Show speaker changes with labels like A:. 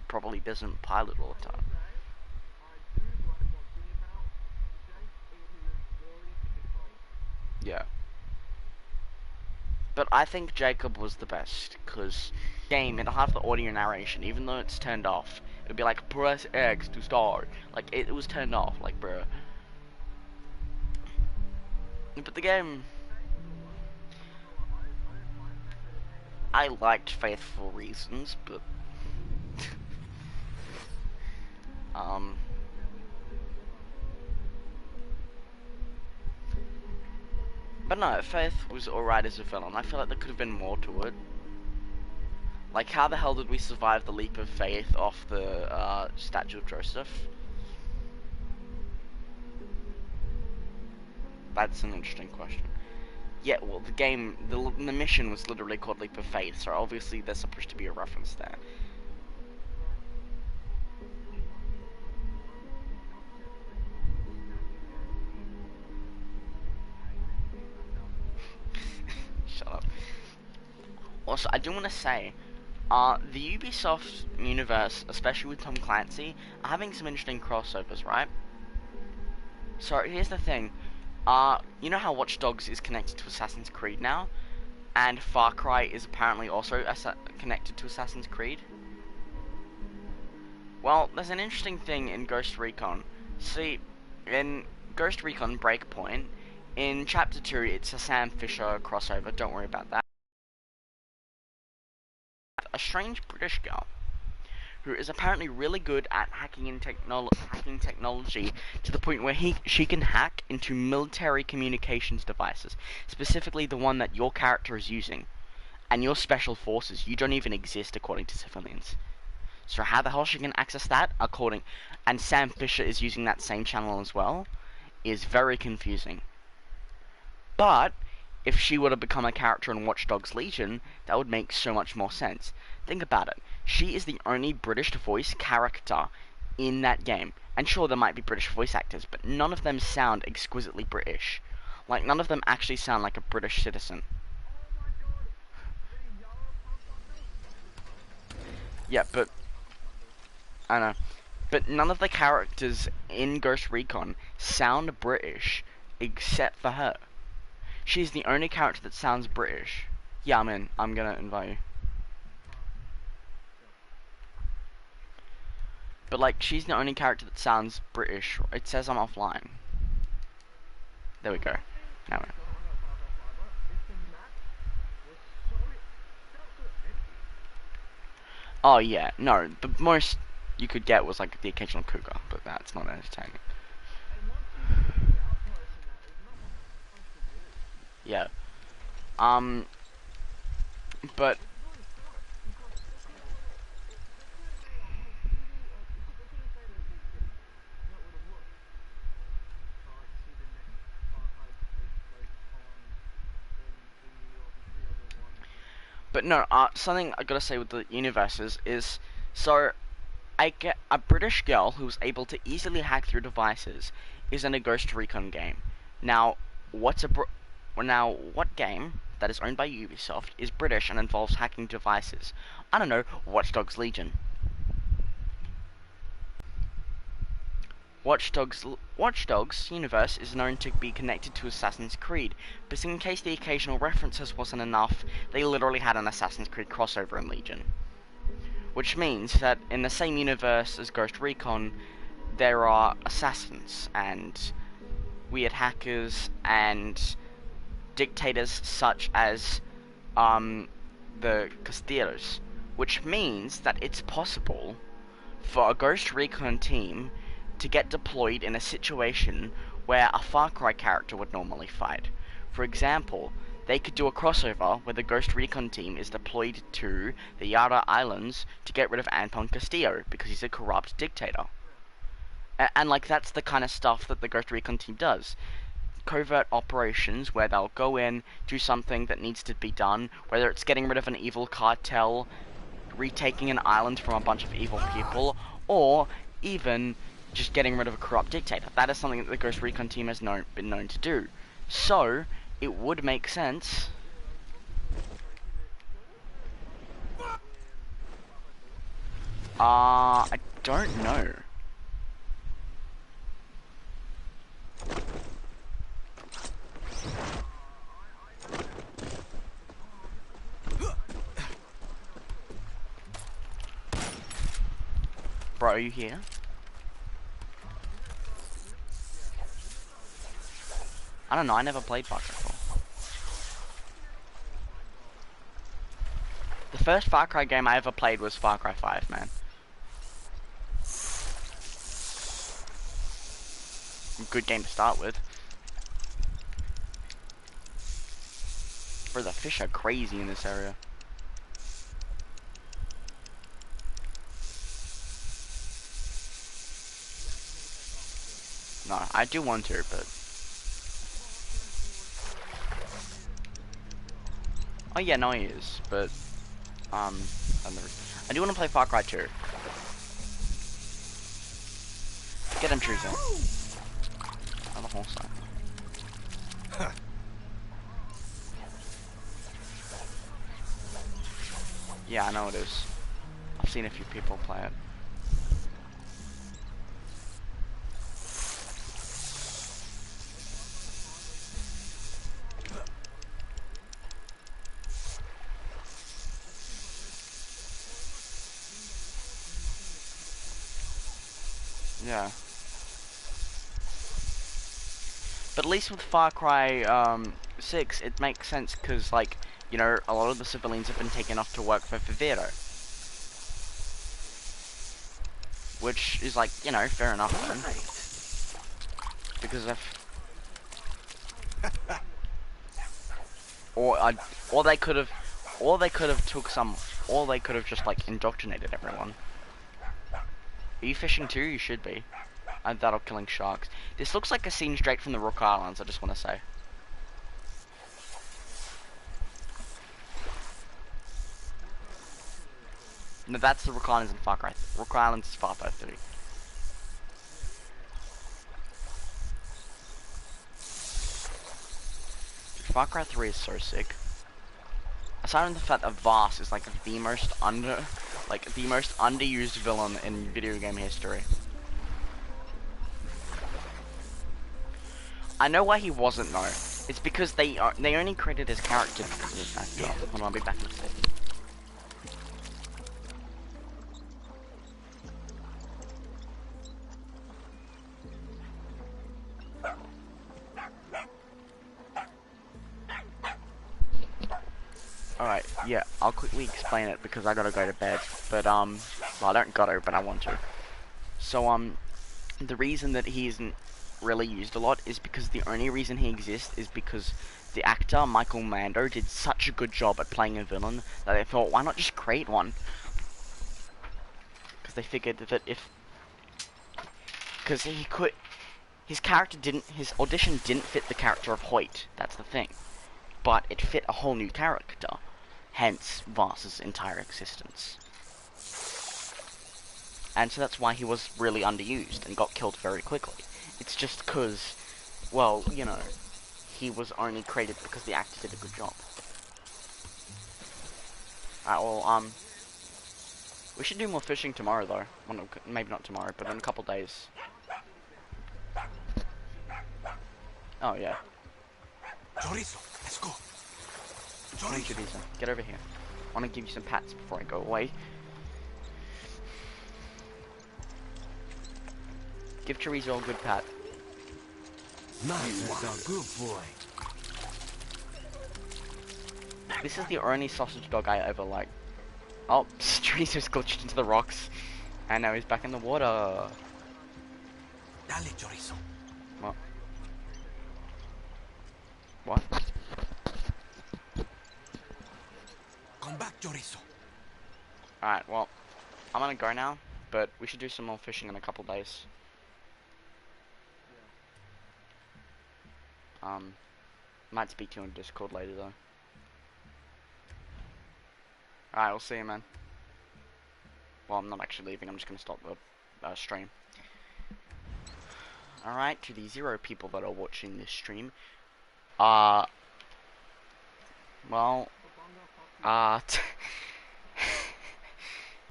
A: probably doesn't pilot all the time. Yeah. But I think Jacob was the best, because game, it'll have the audio narration, even though it's turned off. It'll be like, press X to start. Like, it was turned off, like, bruh. But the game, I liked Faith for reasons, but um, but no, Faith was alright as a villain. I feel like there could have been more to it. Like, how the hell did we survive the leap of faith off the statue of Joseph? That's an interesting question. Yeah, well, the game, the mission was literally called Leap of Faith, so obviously there's supposed to be a reference there. Shut up. Also, I do want to say, the Ubisoft universe, especially with Tom Clancy, are having some interesting crossovers, right? So, here's the thing. You know how Watch Dogs is connected to Assassin's Creed now? And Farcry is apparently also connected to Assassin's Creed? Well, there's an interesting thing in Ghost Recon. See, in Ghost Recon Breakpoint, in Chapter 2, it's a Sam Fisher crossover, don't worry about that. A strange British girl who is apparently really good at hacking technology to the point where she can hack into military communications devices, specifically the one that your character is using. And your special forces, you don't even exist according to civilians. So how the hell she can access that, and Sam Fisher is using that same channel as well, is very confusing. But if she were to become a character in Watch Dogs Legion, that would make so much more sense. Think about it. She is the only British voice character in that game. And sure, there might be British voice actors, but none of them sound exquisitely British. Like, none of them actually sound like a British citizen. Yeah, but I know. But none of the characters in Ghost Recon sound British, except for her. She's the only character that sounds British. Yeah, I'm in. I'm gonna invite you. But, like, she's the only character that sounds British. It says I'm offline. There we go. Now we're... Oh, yeah. No, the most you could get was, like, the occasional cougar, but that's not entertaining. Yeah. But... But no, something I gotta say with the universes is, so, I get a British girl who's able to easily hack through devices is in a Ghost Recon game. Now, what game that is owned by Ubisoft is British and involves hacking devices? I don't know, Watch Dogs Legion. Watch Dogs universe is known to be connected to Assassin's Creed, but in case the occasional references wasn't enough, they literally had an Assassin's Creed crossover in Legion. Which means that in the same universe as Ghost Recon, there are assassins and weird hackers and dictators such as the Castillos, which means that it's possible for a Ghost Recon team to get deployed in a situation where a Far Cry character would normally fight. For example, they could do a crossover where the Ghost Recon team is deployed to the Yara Islands to get rid of Anton Castillo because he's a corrupt dictator. And like, that's the kind of stuff that the Ghost Recon team does. Covert operations where they'll go in, do something that needs to be done, whether it's getting rid of an evil cartel, retaking an island from a bunch of evil people, or even just getting rid of a corrupt dictator. That is something that the Ghost Recon team has been known to do. So, it would make sense I don't know. Bro, are you here? I don't know, I never played Far Cry 4. The first Far Cry game I ever played was Far Cry 5, man. Good game to start with. Bro, the fish are crazy in this area. No, I do want to, but... Oh yeah, no he is, but... I do want to play Far Cry 2. Get him, Teresa. Oh, the horse there. Yeah, I know it is. I've seen a few people play it. Yeah. But at least with Far Cry 6, it makes sense because, like, you know, a lot of the civilians have been taken off to work for Vivero. Which is, like, you know, fair enough then. Because if... or they could have... Or they could have took some... Or they could have just, like, indoctrinated everyone. Are you fishing too? You should be. I thought of killing sharks. This looks like a scene straight from the Rook Islands, I just want to say. No, that's the Rook Islands in Far Cry. Rook Islands is Far Cry 3. Far Cry 3 is so sick. Aside from the fact that Voss is like the most underused villain in video game history. I know why he wasn't though. It's because they only created his character because of his actor. Hold on, I'll be back in a sec. Alright, yeah, I'll quickly explain it because I gotta go to bed. But well, I don't gotta, but I want to. So the reason that he isn't really used a lot is because the only reason he exists is because the actor Michael Mando did such a good job at playing a villain that they thought, why not just create one? Because they figured that because his audition didn't fit the character of Hoyt. That's the thing, but it fit a whole new character. Hence Voss's entire existence. And so that's why he was really underused and got killed very quickly. It's just because, well, you know, he was only created because the actor did a good job. Alright, well, we should do more fishing tomorrow, though. Well, no, maybe not tomorrow, but in a couple days. Oh, yeah.
B: Chorizo, let's go.
A: Chorizo, get over here. I want to give you some pats before I go away. Give Chorizo a good pat.
B: Nice, a good boy.
A: This is the only sausage dog I ever like. Oh, Chorizo's glitched into the rocks. And now he's back in the water.
B: Dale, Chorizo.
A: What? What?
B: Come back, Chorizo.
A: Alright, well, I'm gonna go now, but we should do some more fishing in a couple days. Might speak to you on Discord later though. Alright, we'll see you, man. Well, I'm not actually leaving, I'm just gonna stop the stream. Alright, to the 0 people that are watching this stream. Well,